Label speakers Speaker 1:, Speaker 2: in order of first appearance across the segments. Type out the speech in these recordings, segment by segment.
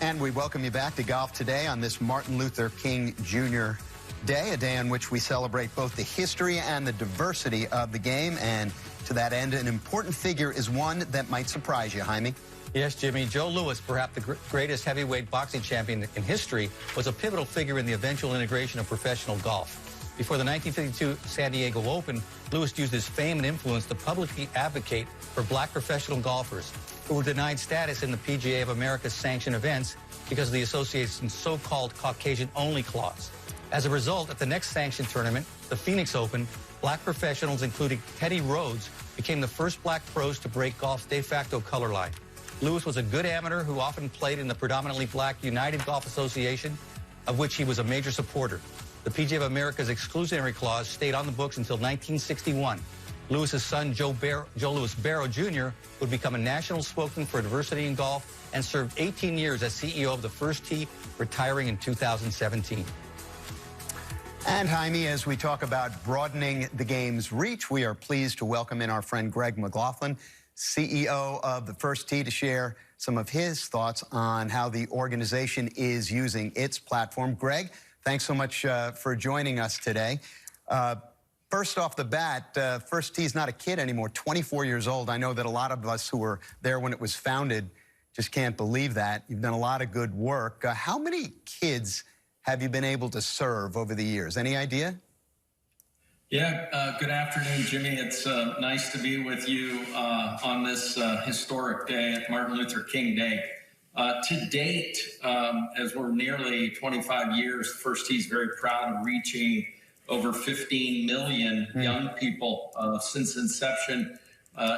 Speaker 1: And we welcome you back to Golf Today on this Martin Luther King Jr. Day, a day on which we celebrate both the history and the diversity of the game. And to that end, an important figure is one that might surprise you, Jaime.
Speaker 2: Yes, Jimmy. Joe Louis, perhaps the greatest heavyweight boxing champion in history, was a pivotal figure in the eventual integration of professional golf. Before the 1952 San Diego Open, Louis used his fame and influence to publicly advocate for black professional golfers who were denied status in the PGA of America's sanctioned events because of the association's so-called Caucasian-only clause. As a result, at the next sanctioned tournament, the Phoenix Open, black professionals, including Teddy Rhodes, became the first black pros to break golf's de facto color line. Louis was a good amateur who often played in the predominantly black United Golf Association, of which he was a major supporter. The PGA of America's exclusionary clause stayed on the books until 1961. Lewis's son, Joe Louis Barrow Jr., would become a national spokesman for diversity in golf and served 18 years as CEO of the First Tee, retiring in 2017.
Speaker 1: And Jaime, as we talk about broadening the game's reach, we are pleased to welcome in our friend Greg McLaughlin, CEO of the First Tee, to share some of his thoughts on how the organization is using its platform. Greg, thanks so much for joining us today. First off the bat, First Tee is not a kid anymore, 24 years old. I know that a lot of us who were there when it was founded just can't believe that. You've done a lot of good work. How many kids have you been able to serve over the years? Any idea?
Speaker 3: Yeah, good afternoon, Jimmy. It's nice to be with you on this historic day, Martin Luther King Day. To date, as we're nearly 25 years, First Tee is very proud of reaching over 15 million young people since inception.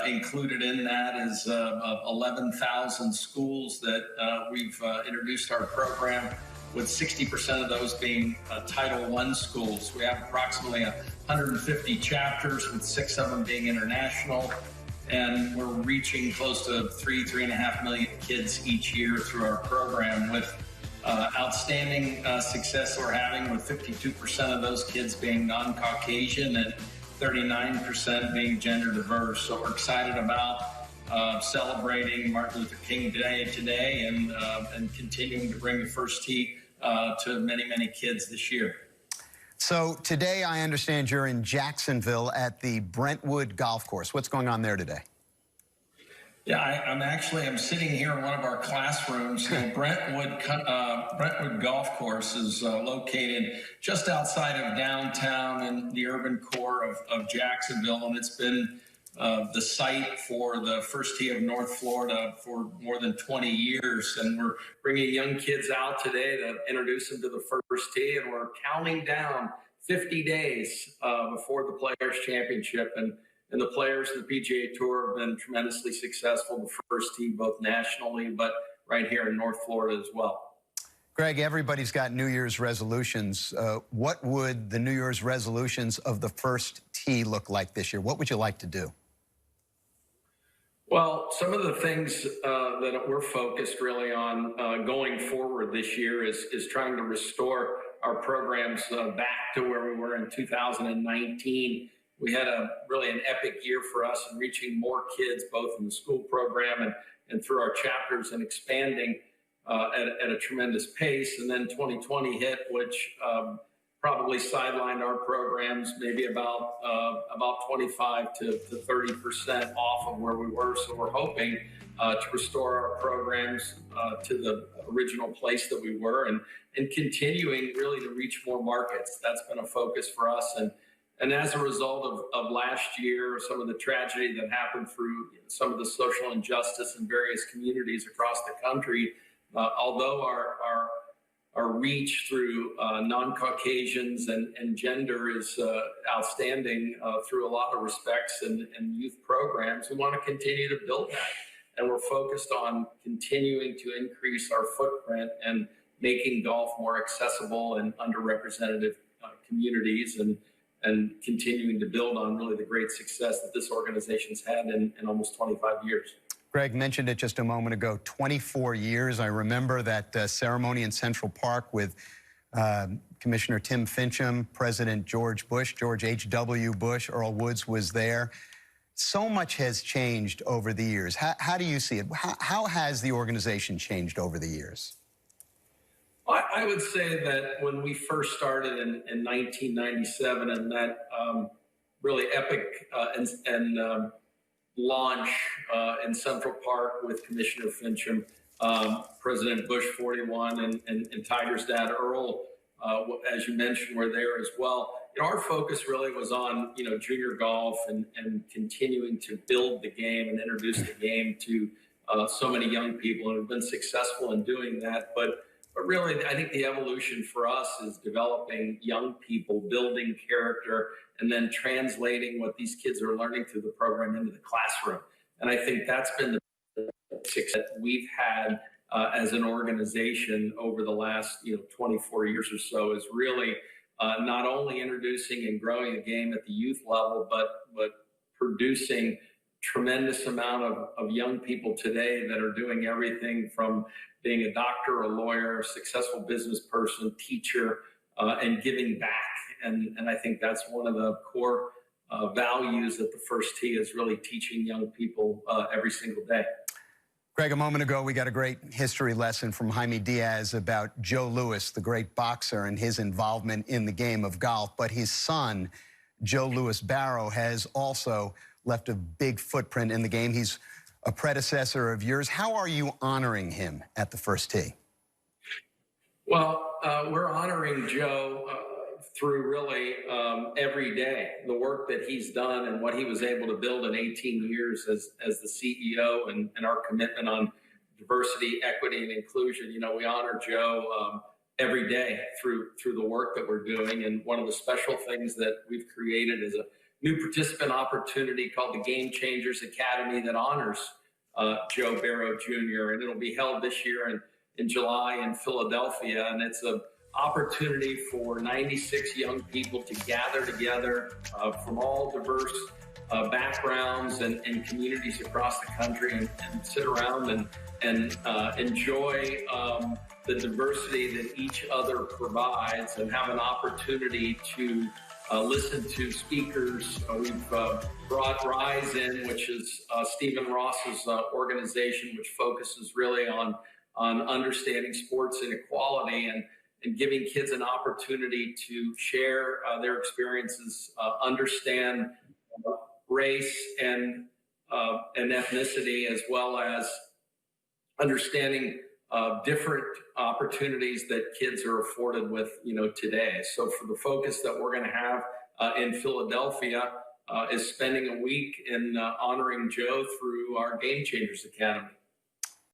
Speaker 3: Included in that is 11,000 schools that we've introduced our program, with 60% of those being Title I schools. We have approximately 150 chapters, with 6 of them being international. And we're reaching close to 3.5 million kids each year through our program, with outstanding success we're having, with 52% of those kids being non-Caucasian and 39% being gender diverse. So we're excited about celebrating Martin Luther King Day today and continuing to bring the First Tee to many, many kids this year.
Speaker 1: So today I understand you're in Jacksonville at the Brentwood Golf Course. What's going on there today?
Speaker 3: Yeah, I'm sitting here in one of our classrooms. Brentwood Golf Course is located just outside of downtown in the urban core of Jacksonville, and it's been the site for the First Tee of North Florida for more than 20 years. And we're bringing young kids out today to introduce them to the First Tee, and we're counting down 50 days before the Players Championship. And the players of the PGA Tour have been tremendously successful, the First Tee, both nationally, but right here in North Florida as well.
Speaker 1: Greg, everybody's got New Year's resolutions. What would the New Year's resolutions of the First Tee look like this year? What would you like to do?
Speaker 3: Well, some of the things that we're focused really on going forward this year is trying to restore our programs back to where we were in 2019. We had really an epic year for us in reaching more kids, both in the school program and through our chapters, and expanding at a tremendous pace. And then 2020 hit, which probably sidelined our programs maybe about 25 to 30% off of where we were. So we're hoping to restore our programs to the original place that we were, and continuing really to reach more markets. That's been a focus for us. And as a result of last year, some of the tragedy that happened through some of the social injustice in various communities across the country, although our reach through non-Caucasians and gender is outstanding through a lot of respects and youth programs, we want to continue to build that. And we're focused on continuing to increase our footprint and making golf more accessible in underrepresented communities, and continuing to build on really the great success that this organization's had in almost 25 years.
Speaker 1: Greg mentioned it just a moment ago, 24 years. I remember that ceremony in Central Park with Commissioner Tim Fincham, President George H.W. Bush, Earl Woods was there. So much has changed over the years. How do you see it? How has the organization changed over the years?
Speaker 3: I would say that when we first started in 1997 and that really epic launch in Central Park with Commissioner Fincham, President Bush 41, and Tiger's dad Earl, as you mentioned, were there as well. Our focus really was on junior golf and continuing to build the game and introduce the game to so many young people, and have been successful in doing that. But really, I think the evolution for us is developing young people, building character, and then translating what these kids are learning through the program into the classroom. And I think that's been the success that we've had as an organization over the last 24 years or so, is really not only introducing and growing the game at the youth level, but producing tremendous amount of young people today that are doing everything from being a doctor, a lawyer, a successful business person, teacher, and giving back. And I think that's one of the core values that the First Tee is really teaching young people every single day.
Speaker 1: Greg, a moment ago, we got a great history lesson from Jaime Diaz about Joe Louis, the great boxer, and his involvement in the game of golf. But his son, Joe Louis Barrow, has also left a big footprint in the game. He's a predecessor of yours. How are you honoring him at the First Tee?
Speaker 3: Well, we're honoring Joe through really every day, the work that he's done and what he was able to build in 18 years as the CEO, and our commitment on diversity, equity, and inclusion. We honor Joe every day through the work that we're doing. And one of the special things that we've created is a new participant opportunity called the Game Changers Academy that honors Joe Barrow Jr. And it'll be held this year in July in Philadelphia. And it's an opportunity for 96 young people to gather together from all diverse backgrounds and communities across the country and sit around and enjoy the diversity that each other provides, and have an opportunity to listen to speakers. We've brought Rise in, which is Stephen Ross's organization, which focuses really on understanding sports inequality and giving kids an opportunity to share their experiences, understand race and ethnicity, as well as understanding different opportunities that kids are afforded with today. So for the focus that we're going to have in Philadelphia is spending a week in honoring Joe through our Game Changers Academy.